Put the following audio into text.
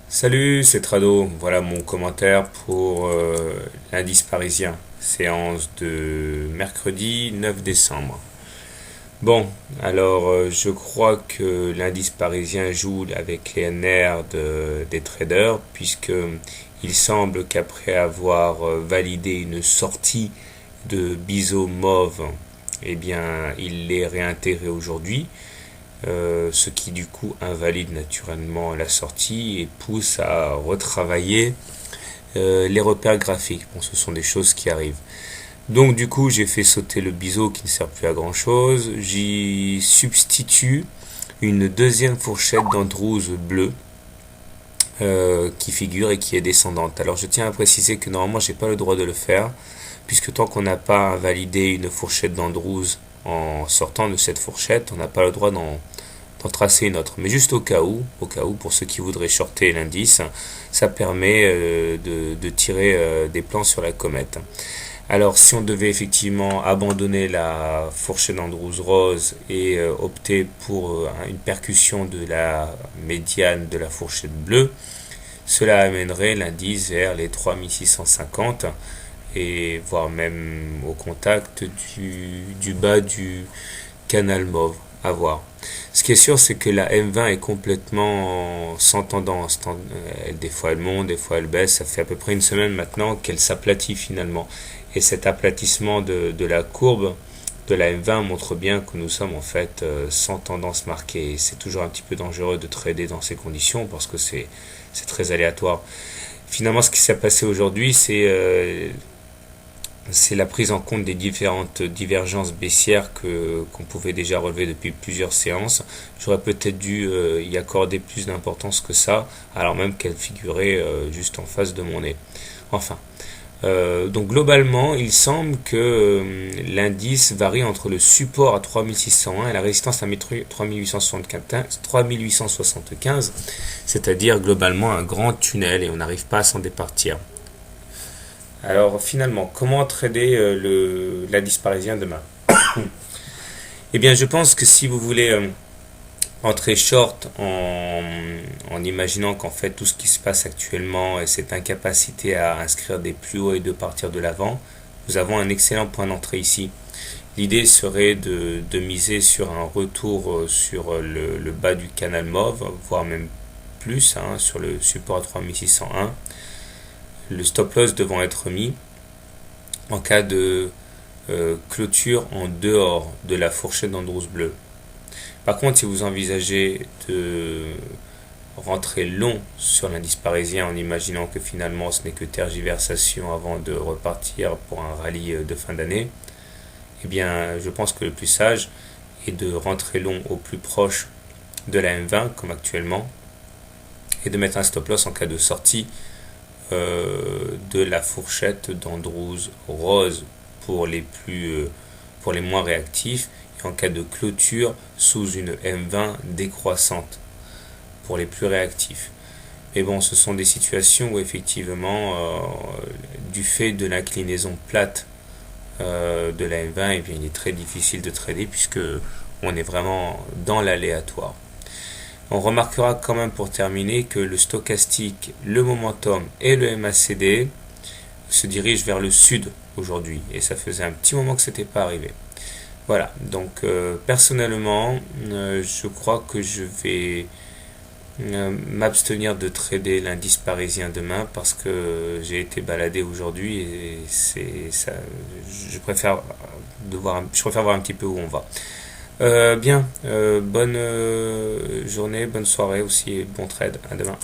Salut, c'est Trado. Voilà mon commentaire pour l'indice parisien, séance de mercredi 9 décembre. Bon, alors je crois que l'indice parisien joue avec les nerfs des traders, puisque il semble qu'après avoir validé une sortie de biseau mauve, eh bien il l'est réintégré aujourd'hui. Ce qui du coup invalide naturellement la sortie et pousse à retravailler les repères graphiques. Bon, ce sont des choses qui arrivent. Donc du coup, j'ai fait sauter le biseau qui ne sert plus à grand chose. J'y substitue une deuxième fourchette d'Andrews bleue qui figure et qui est descendante. Alors je tiens à préciser que normalement, j'ai pas le droit de le faire puisque tant qu'on n'a pas validé une fourchette d'Andrews en sortant de cette fourchette, on n'a pas le droit d'en tracer une autre. Mais juste au cas où, pour ceux qui voudraient shorter l'indice, ça permet de tirer des plans sur la comète. Alors si on devait effectivement abandonner la fourchette d'Andrews rose et opter pour une percussion de la médiane de la fourchette bleue, cela amènerait l'indice vers les 3650 et voire même au contact du bas du canal mauve. À voir. Ce qui est sûr, c'est que la M20 est complètement sans tendance. Des fois elle monte, des fois elle baisse. Ça fait à peu près une semaine maintenant qu'elle s'aplatit finalement. Et cet aplatissement de la courbe de la M20 montre bien que nous sommes en fait sans tendance marquée. Et c'est toujours un petit peu dangereux de trader dans ces conditions parce que c'est très aléatoire. Finalement, ce qui s'est passé aujourd'hui, c'est la prise en compte des différentes divergences baissières qu'on pouvait déjà relever depuis plusieurs séances. J'aurais peut-être dû y accorder plus d'importance que ça, alors même qu'elle figurait juste en face de mon nez. Enfin, donc globalement, il semble que l'indice varie entre le support à 3601 et la résistance à 3875, c'est-à-dire globalement un grand tunnel et on n'arrive pas à s'en départir. Alors finalement, comment trader l'indice parisien demain? Eh bien, je pense que si vous voulez entrer short en imaginant qu'en fait tout ce qui se passe actuellement et cette incapacité à inscrire des plus hauts et de partir de l'avant, nous avons un excellent point d'entrée ici. L'idée serait de miser sur un retour sur le bas du canal mauve, voire même plus, sur le support à 3601. Le stop loss devant être mis en cas de clôture en dehors de la fourchette d'Andrews bleue. Par contre, si vous envisagez de rentrer long sur l'indice parisien en imaginant que finalement ce n'est que tergiversation avant de repartir pour un rallye de fin d'année, eh bien je pense que le plus sage est de rentrer long au plus proche de la M20 comme actuellement et de mettre un stop loss en cas de sortie de la fourchette d'Andrews rose pour les moins réactifs et en cas de clôture sous une M20 décroissante pour les plus réactifs. Mais bon, ce sont des situations où effectivement, du fait de l'inclinaison plate de la M20, eh bien, il est très difficile de trader puisque on est vraiment dans l'aléatoire. On remarquera quand même pour terminer que le stochastique, le momentum et le MACD se dirigent vers le sud aujourd'hui. Et ça faisait un petit moment que ce n'était pas arrivé. Voilà, donc personnellement, je crois que je vais m'abstenir de trader l'indice parisien demain parce que j'ai été baladé aujourd'hui et je préfère voir un petit peu où on va. Bonne journée, bonne soirée aussi, bon trade, à demain.